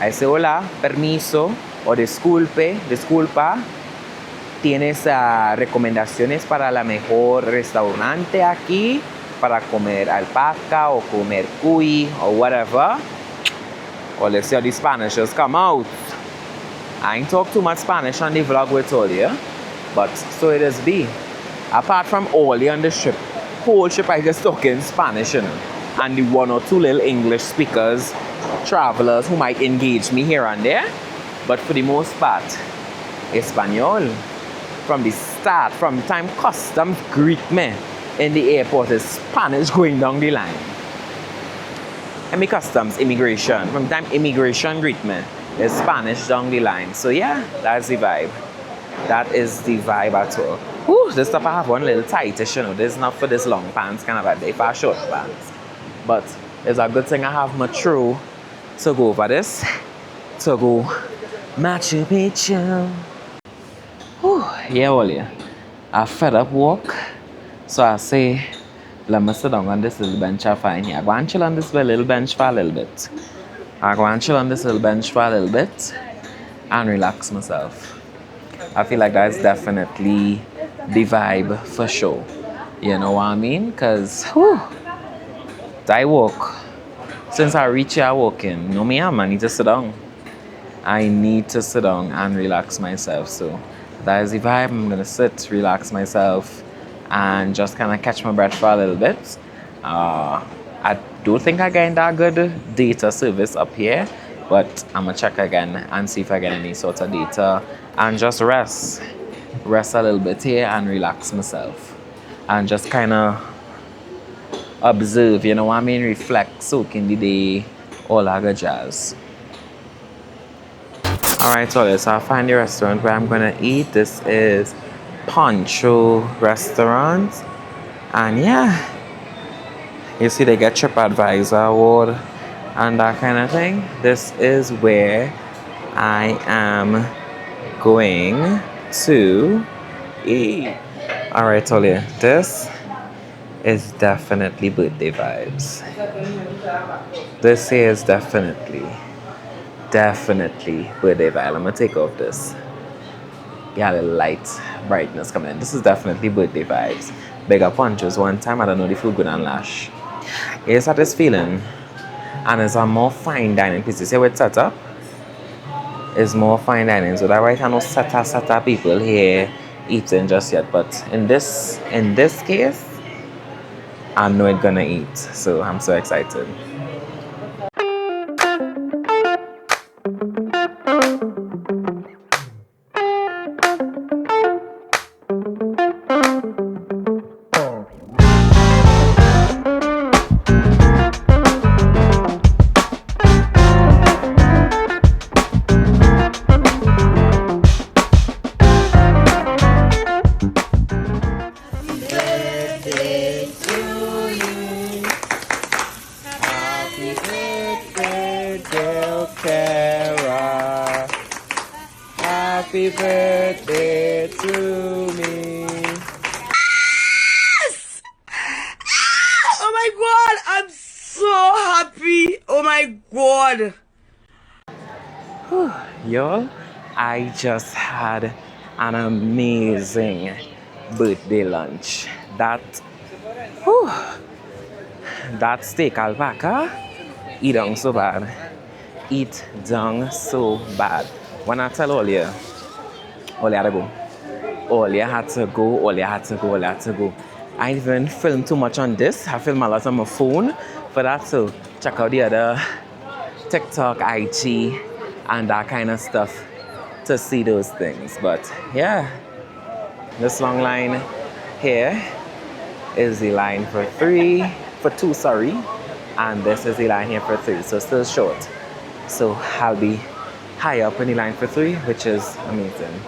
I say, hola, permiso, o disculpa, ¿tienes recomendaciones para la mejor restaurante aquí para comer alpaca o comer cuy or whatever? Or let's see how the Spanish just come out. I ain't talk too much Spanish on the vlog we told you, but so it is be. Apart from all on the ship, whole ship I just talk in Spanish, you know, and the one or two little English speakers, travelers who might engage me here and there, but for the most part, Espanol. From the start, from the time customs greet me in the airport, is Spanish going down the line. I mean customs, immigration. From the time immigration greet me, is Spanish down the line. So yeah, that's the vibe. That is the vibe at all. Whew, this stuff I have one little tightish, you know. This is not for this long pants kind of a day, for short pants. But it's a good thing I have my true to go over this. To go Machu Picchu. Whew, yeah, well, yeah. I fed up walk. So I say, let me sit down on this little bench I find here. I go and chill on this little bench for a little bit. And relax myself. I feel like that's definitely the vibe for sure. You know what I mean? Because I walk since I reach here walking, no me I need to sit down. I need to sit down and relax myself. So that is the vibe. I'm gonna sit, relax myself, and just kind of catch my breath for a little bit. I don't think I get that good data service up here, but I'm gonna check again and see if I get any sort of data and just rest a little bit here and relax myself and just kind of observe, you know what I mean, reflect, soak in the day, all that good jazz. Alright, so I find the restaurant where I'm gonna eat. This is Poncho restaurant, and yeah, you see they get TripAdvisor award and that kind of thing. This is where I am going to eat. Alright, Tolia, this is definitely birthday vibes. This here is definitely birthday vibe. I'm gonna take off this. Yeah, the light brightness coming in. This is definitely birthday vibes. Bigger punches one time, I don't know the food good and lash. It's had this feeling, and it's a more fine dining place. You see where it's set up? It's more fine dining. So that right now no sata people here eating just yet. But in this case, I know it's gonna eat. So I'm so excited. Happy birthday to me. Yes! Oh my god, I'm so happy. Oh my god. Y'all, I just had an amazing birthday lunch. That steak alpaca, eat down so bad. Eat down so bad. When I tell all you had to go. All you had to go. I didn't even film too much on this. I film a lot on my phone for that. So check out the other TikTok, IG, and that kind of stuff to see those things. But yeah, this long line here is the line for two, and this is the line here for 3, so still short. So I'll be high up in the line for 3, which is amazing.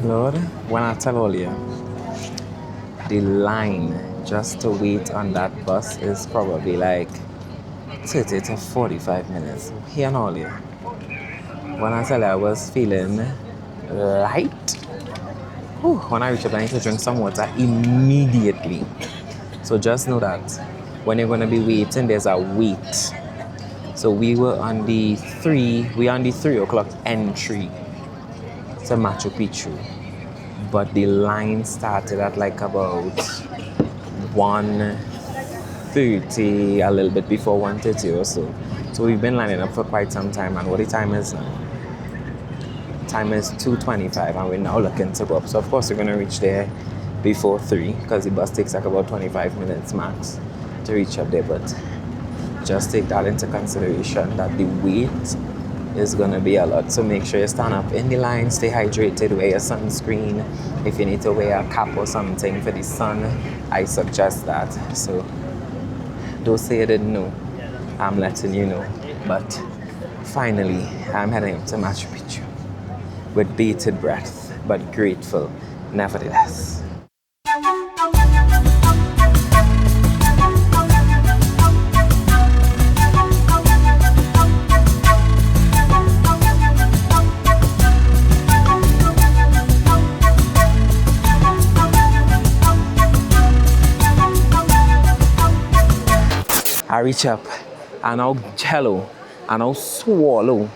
Lord, when I tell all you, the line just to wait on that bus is probably like 30 to 45 minutes. Here and all you. When I tell you I was feeling light, when I reach up I need to drink some water immediately. So just know that when you're going to be waiting, there's a wait. So we were on the 3 o'clock entry to Machu Picchu, but the line started at like about 1:30, a little bit before 1:30 or so. So we've been lining up for quite some time, and what the time is now? Time is 2:25, and we're now looking to go up. So of course we're gonna reach there before 3, because the bus takes like about 25 minutes max to reach up there. But just take that into consideration, that the wait is gonna be a lot. So make sure you stand up in the line, stay hydrated, wear your sunscreen. If you need to wear a cap or something for the sun, I suggest that. So don't say you didn't know, I'm letting you know. But finally, I'm heading up to Machu Picchu with bated breath, but grateful nevertheless. I reach up and I'll jello and I'll swallow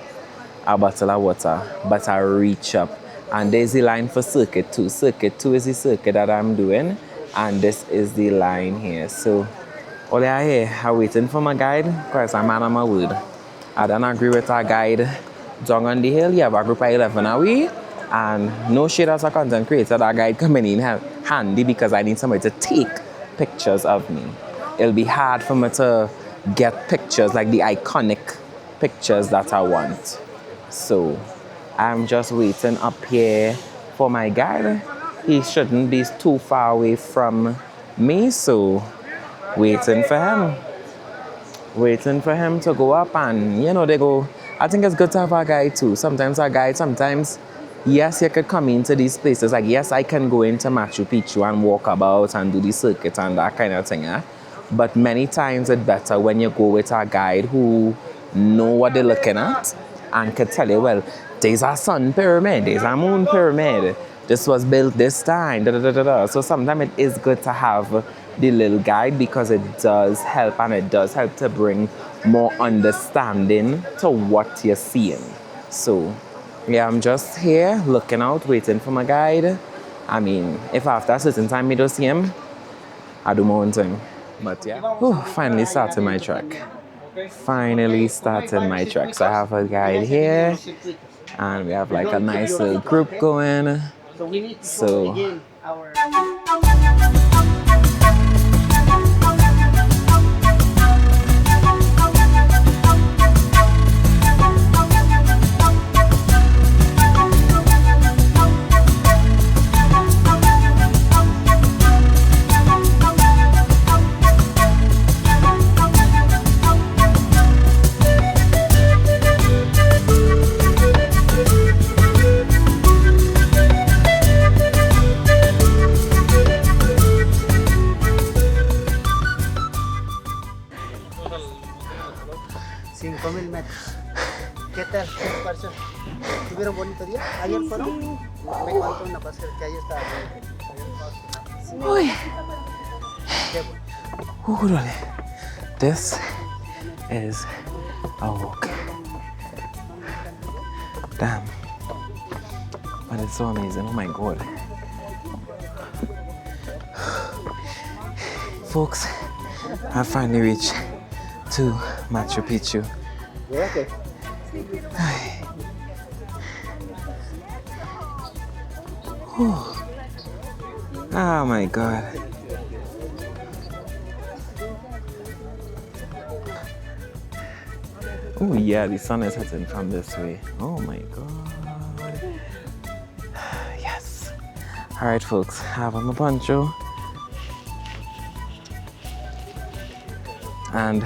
a bottle of water, but I reach up. And there's the line for circuit 2. Circuit 2 is the circuit that I'm doing, and this is the line here. So, all I here, I'm waiting for my guide, because I'm man on my word. I don't agree with our guide down on the hill. You have a group of 11 away, and no shade as a content creator, that guide coming in handy because I need somebody to take pictures of me. It'll be hard for me to get pictures, like the iconic pictures that I want. So I'm just waiting up here for my guide. He shouldn't be too far away from me, so waiting for him. Waiting for him to go up, and they go. I think it's good to have a guide too. Sometimes yes, you could come into these places. Like, yes, I can go into Machu Picchu and walk about and do the circuit and that kind of thing. But many times it's better when you go with a guide who know what they're looking at and can tell you, well, there's a sun pyramid, there's a moon pyramid, this was built this time, da da da da da. So sometimes it is good to have the little guide, because it does help, and it does help to bring more understanding to what you're seeing. So yeah, I'm just here looking out, waiting for my guide. I mean, if after a certain time I don't see him, I do my own thing. But yeah, finally started my trek. Finally started my trek. So I have a guide here, and we have like a nice little group going. So ¿Qué tal? ¿Qué les pareció? ¿Tuvieron bonito día? ¿Ayer fueron? Me contó una paseo que ayer estaba bonito. Uy. Qué bueno. This is a walk. Damn. But it's so amazing. Oh my God. Folks, I finally reached to Machu Picchu. Yeah, okay. Oh my God. Oh yeah, the sun is setting from this way. Oh my God. Yes. All right, folks, I have on my poncho and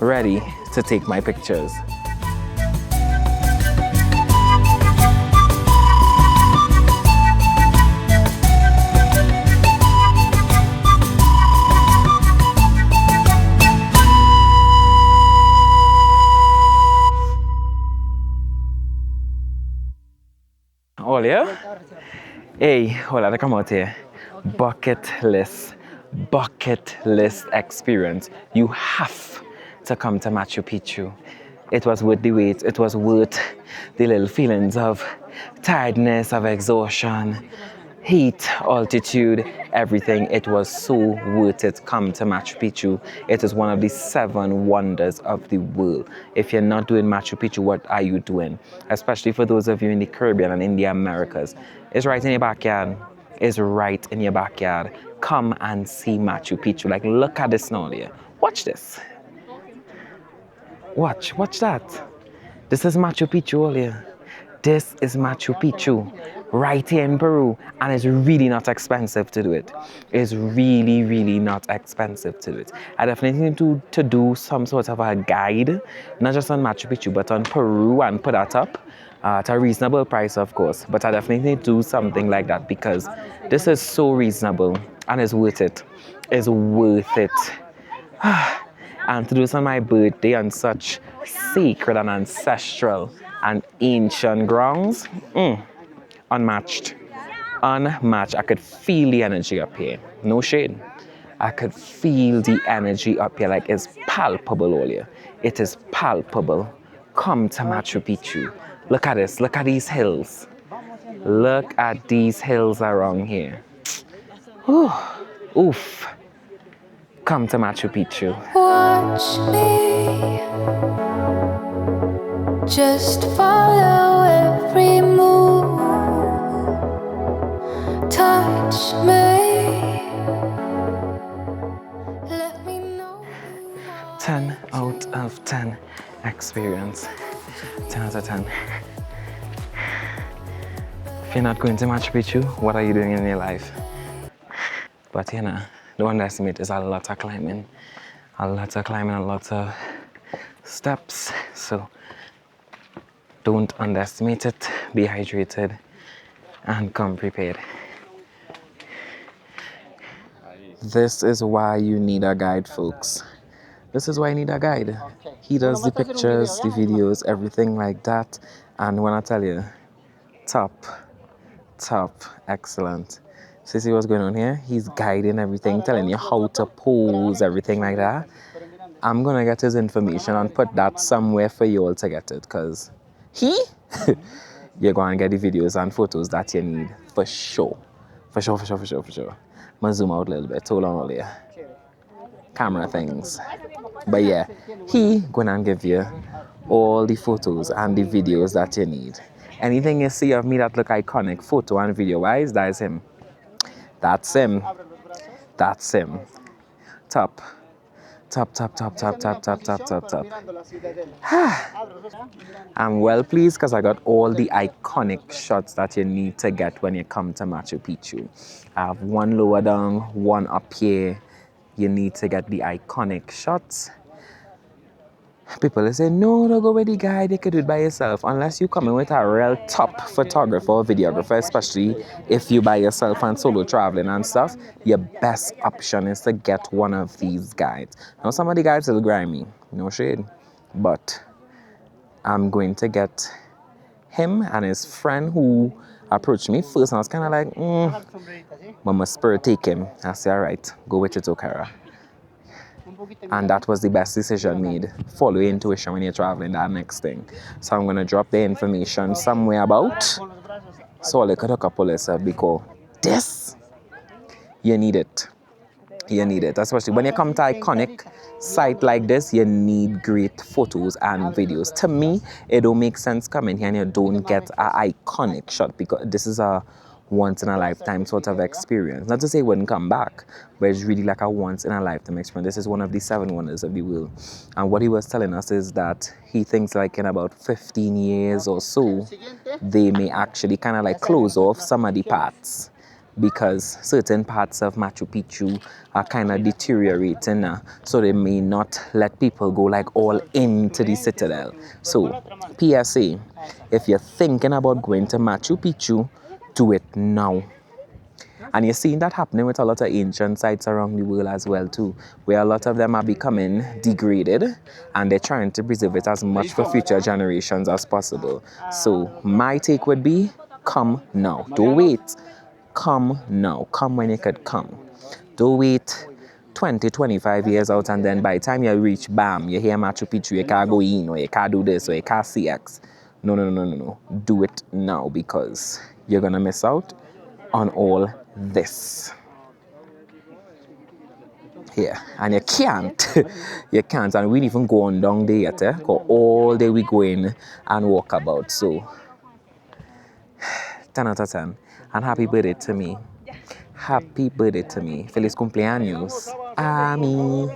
ready to take my pictures. Olha. Hey, hola, to come out here. Bucket list experience. You have to come to Machu Picchu. It was worth the wait. It was worth the little feelings of tiredness, of exhaustion, heat, altitude, everything. It was so worth it. Come to Machu Picchu. It is one of the 7 wonders of the world. If you're not doing Machu Picchu, what are you doing? Especially for those of you in the Caribbean and in the Americas. It's right in your backyard. It's right in your backyard. Come and see Machu Picchu. Like, look at this now here. Watch this. Watch that. This is Machu Picchu earlier. This is Machu Picchu right here in Peru, and it's really not expensive to do it. It's really, really not expensive to do it. I definitely need to do some sort of a guide, not just on Machu Picchu, but on Peru, and put that up at a reasonable price, of course. But I definitely need to do something like that, because this is so reasonable and it's worth it. It's worth it. And to do this on my birthday on such sacred and ancestral and ancient grounds, unmatched. I could feel the energy up here. No shade. I could feel the energy up here, like it's palpable all here. It is palpable. Come to Machu Picchu. Look at this. Look at these hills. Look at these hills around here. Whew. Oof. Come to Machu Picchu. Watch me, just follow every move. Touch me, let me know. 10 out of 10 experience. 10 out of 10. If you're not going to Machu Picchu, what are you doing in your life? But you know, don't underestimate, there's a lot of climbing. A lot of steps. So don't underestimate it. Be hydrated and come prepared. This is why you need a guide, folks. This is why you need a guide. He does the pictures, the videos, everything like that. And when I tell you, top, excellent. So see what's going on here? He's guiding everything, telling you how to pose, everything like that. I'm going to get his information and put that somewhere for you all to get it, because you're going to get the videos and photos that you need for sure. For sure. I'm going to zoom out a little bit. Hold on all here. Camera things. But yeah, he going to give you all the photos and the videos that you need. Anything you see of me that look iconic, photo and video wise, that is him. That's him. Top. I'm well pleased because I got all the iconic shots that you need to get when you come to Machu Picchu. I have one lower down, one up here. You need to get the iconic shots. People say, no, don't go with the guide, you can do it by yourself. Unless you come in with a real top photographer or videographer, especially if you by yourself and solo traveling and stuff, your best option is to get one of these guides. Now, some of the guides will grimy, no shade, but I'm going to get him and his friend who approached me first, and I was kind of like, but my spirit take him. I say, all right, go with it, Okara. And that was the best decision made. Follow your intuition when you're traveling, that next thing. So I'm going to drop the information somewhere about. So I'll look at a couple of stuff because this, you need it. You need it. Especially when you come to iconic site like this, you need great photos and videos. To me, it don't make sense coming here and you don't get an iconic shot because this is a once-in-a-lifetime sort of experience. Not to say it wouldn't come back, but it's really like a once-in-a-lifetime experience. This is one of the 7 wonders of the world. And what he was telling us is that he thinks like in about 15 years or so, they may actually kind of like close off some of the parts because certain parts of Machu Picchu are kind of deteriorating now. So they may not let people go like all into the Citadel. So, PSA, if you're thinking about going to Machu Picchu, do it now. And you're seeing that happening with a lot of ancient sites around the world as well too, where a lot of them are becoming degraded and they're trying to preserve it as much for future generations as possible. So my take would be, come now. Don't wait. Come now. Come when you could come. Don't wait 20, 25 years out and then by the time you reach, bam, you hear Machu Picchu, you can't go in or you can't do this or you can't see X. No. Do it now because you're going to miss out on all this. Here. And you can't. You can't. And we didn't even go on down there yet. Because all day we go in and walk about. So, 10 out of 10. And happy birthday to me. Happy birthday to me. Feliz cumpleaños. A mí.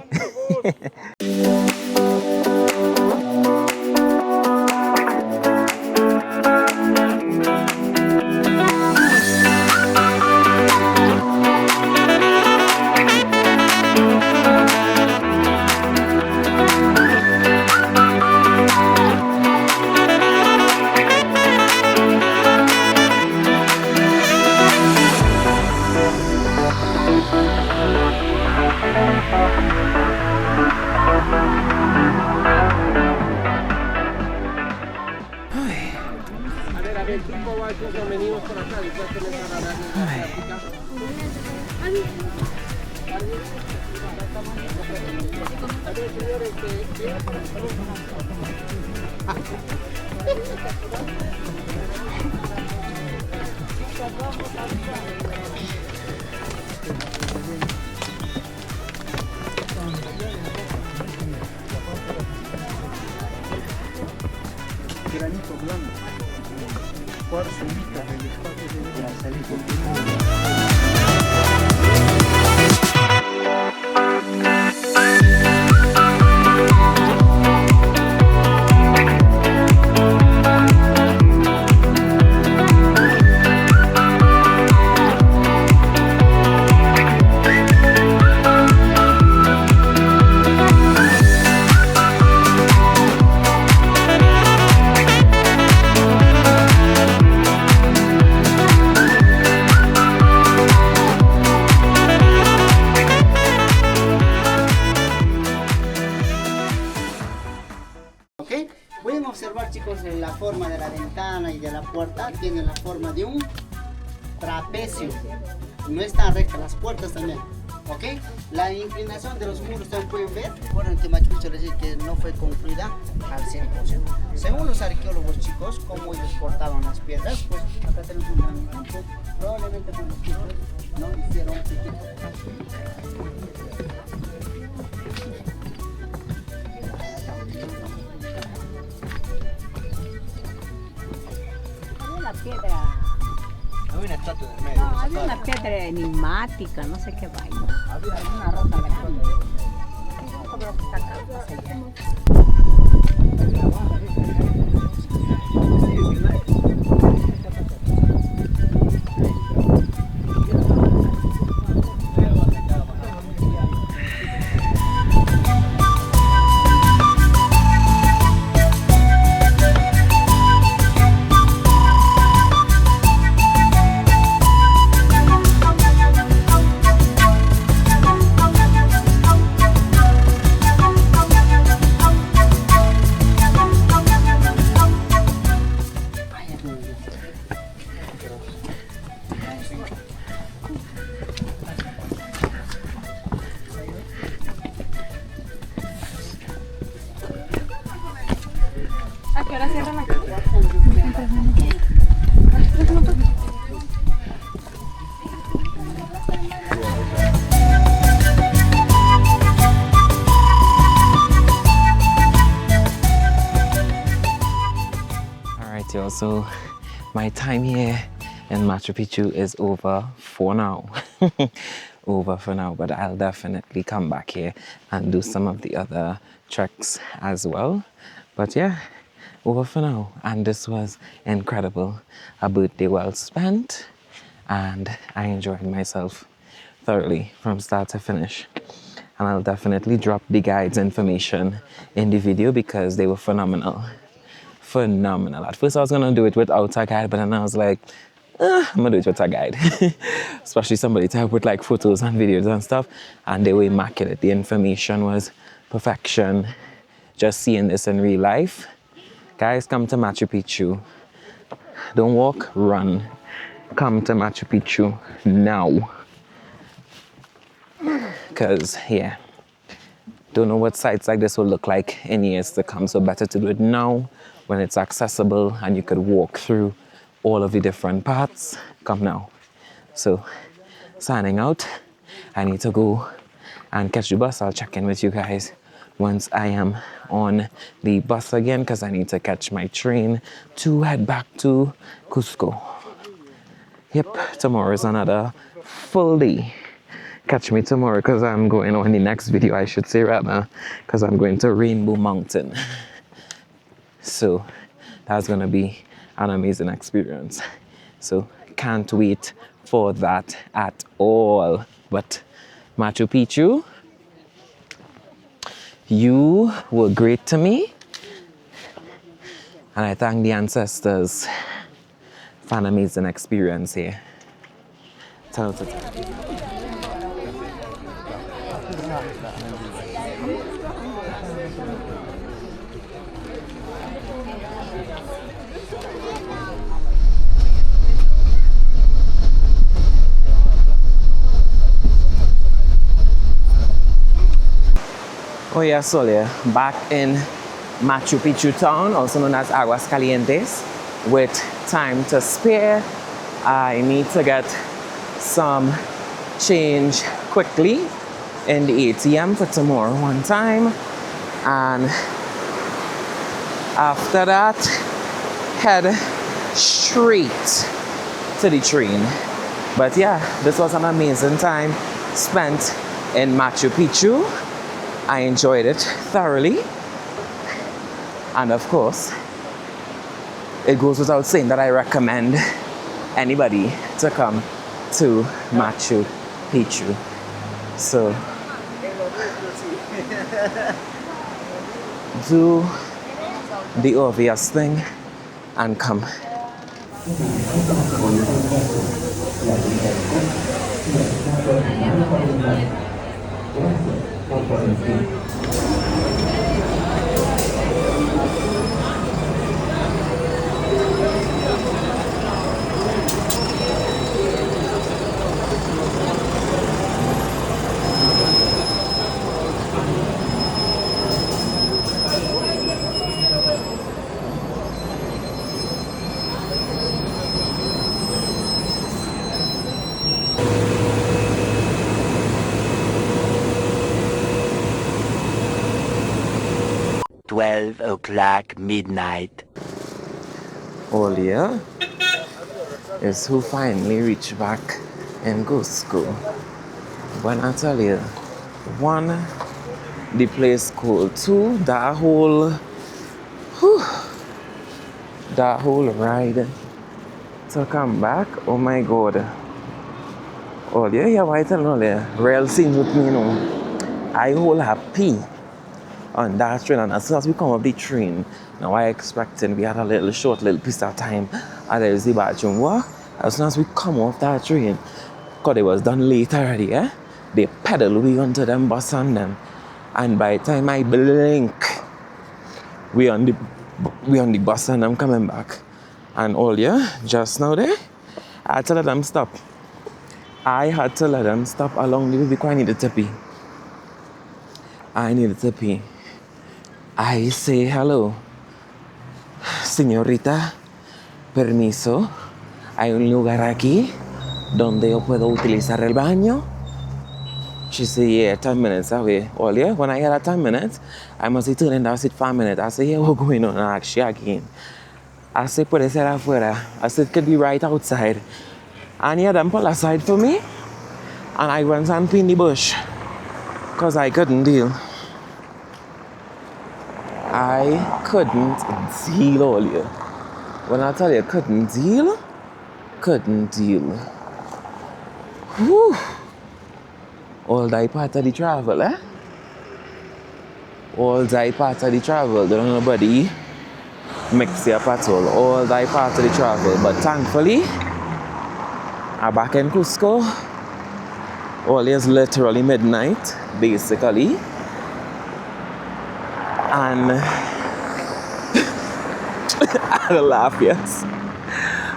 Granito blanco. Cuarzo Inca del espacio de ¿Ok? Pueden observar, chicos, la forma de la ventana y de la puerta tiene la forma de un trapecio. No están rectas las puertas también. ¿Ok? La inclinación de los muros también pueden ver. Bueno, que Machu Picchu les dice que no fue concluida al 100%. Según los arqueólogos, chicos, cómo ellos cortaban las piedras, pues acá tenemos un gran ejemplo. Probablemente con los chicos no hicieron una piedra. Había una estatua del medio. No, había una piedra enigmática, no sé qué vaina. Había una roca de la ¿A qué hora cierran aquí? Alright, y'all, so my time here in Machu Picchu is over for now. Over for now, but I'll definitely come back here and do some of the other treks as well. But yeah, over for now. And this was incredible. A birthday well spent, and I enjoyed myself thoroughly from start to finish. And I'll definitely drop the guides' information in the video because they were phenomenal. Phenomenal. At first I was gonna do it without a guide, but then I was like, I'm gonna do it with a guide. Especially somebody to help with like photos and videos and stuff. And they were immaculate. The information was perfection. Just seeing this in real life. Guys, come to Machu Picchu. Don't walk, run. Come to Machu Picchu now. Because, yeah, don't know what sites like this will look like in years to come. So better to do it now when it's accessible and you could walk through all of the different parts. Come now. So, signing out. I need to go and catch the bus. I'll check in with you guys once I am on the bus again because I need to catch my train to head back to Cusco. Yep, tomorrow is another full day. Catch me tomorrow because I'm going on the next video, I should say rather, because I'm going to Rainbow Mountain. So that's going to be an amazing experience. So can't wait for that at all. But Machu Picchu, you were great to me. And I thank the ancestors for an amazing experience here. Oh yeah, Solia, back in Machu Picchu town, also known as Aguas Calientes, with time to spare. I need to get some change quickly in the ATM for tomorrow one time, and after that head straight to the train. But yeah, this was an amazing time spent in Machu Picchu. I enjoyed it thoroughly, and of course it goes without saying that I recommend anybody to come to Machu Picchu. So do the obvious thing and come. Midnight. Olia is who finally reached back in Cusco. When I tell you, one, the place cool, two, that whole ride to come back, oh my god. Olia, yeah, why tell Olia? Real scenes with me, you know. I whole happy on that train, and as soon as we come up the train, now I expecting we had a little piece of time and there's the bathroom. What? As soon as we come off that train, because it was done late already, they pedal we onto them bus and them, and by the time I blink, we on the bus and I'm coming back. And all just now there, I had to let them stop. Along the way because I needed to pee. I say hello. Señorita, permiso. Hay un lugar aquí donde yo puedo utilizar el baño. She said, yeah, 10 minutes away. Well, yeah, when I get that 10 minutes, I must be turning down sit 5 minutes. I say, yeah, what's going on? I ask you again. I say, puede ser afuera. I said, it could be right outside. And yeah, them pull aside for me. And I went and pee in the bush. Because I couldn't deal. I couldn't deal, all you. When I tell you couldn't deal. Whew. All that part of the travel, All that part of the travel. Don't nobody mix your patrol. All that part of the travel. But thankfully, I'm back in Cusco. All is literally midnight, basically. And I laugh, yes.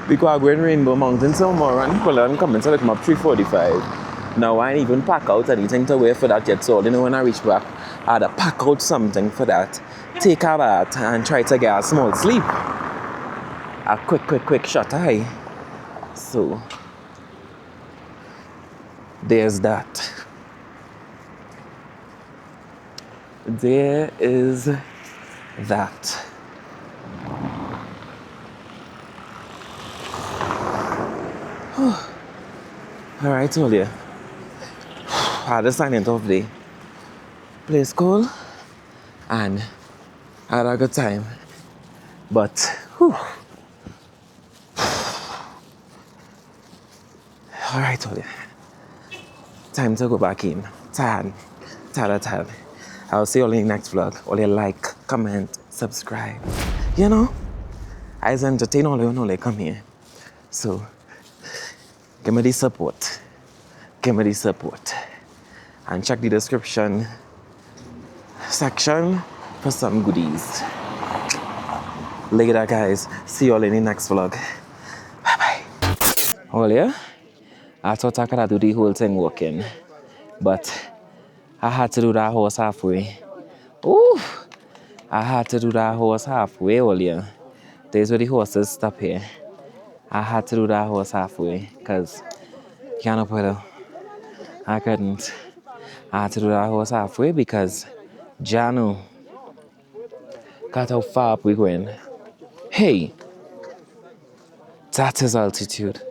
Because I'm going to Rainbow Mountain tomorrow and people are coming, so they come up 3:45. Now I ain't even pack out anything to wear for that yet, so when I reach back, I had to pack out something for that. Take a bath and try to get a small sleep. A quick shut eye. So there's that. There is that. Alright, told you. I had a signing off day. Place cool and I had a good time. But whew. Alright, told you. Time to go back in. Tired. I'll see you all in the next vlog. All you like, comment, subscribe. You know, I entertain all you know they come here. So give me the support. And check the description section for some goodies. Later guys. See you all in the next vlog. Bye bye. Well, yeah, I thought I could do the whole thing walking, but I had to do that horse halfway. Ooh, I had to do that horse halfway earlier. There's where the horses stop here. I had to do that horse halfway because can't put it. I couldn't. I had to do that horse halfway because Janu got how far up we going. Hey, that is altitude.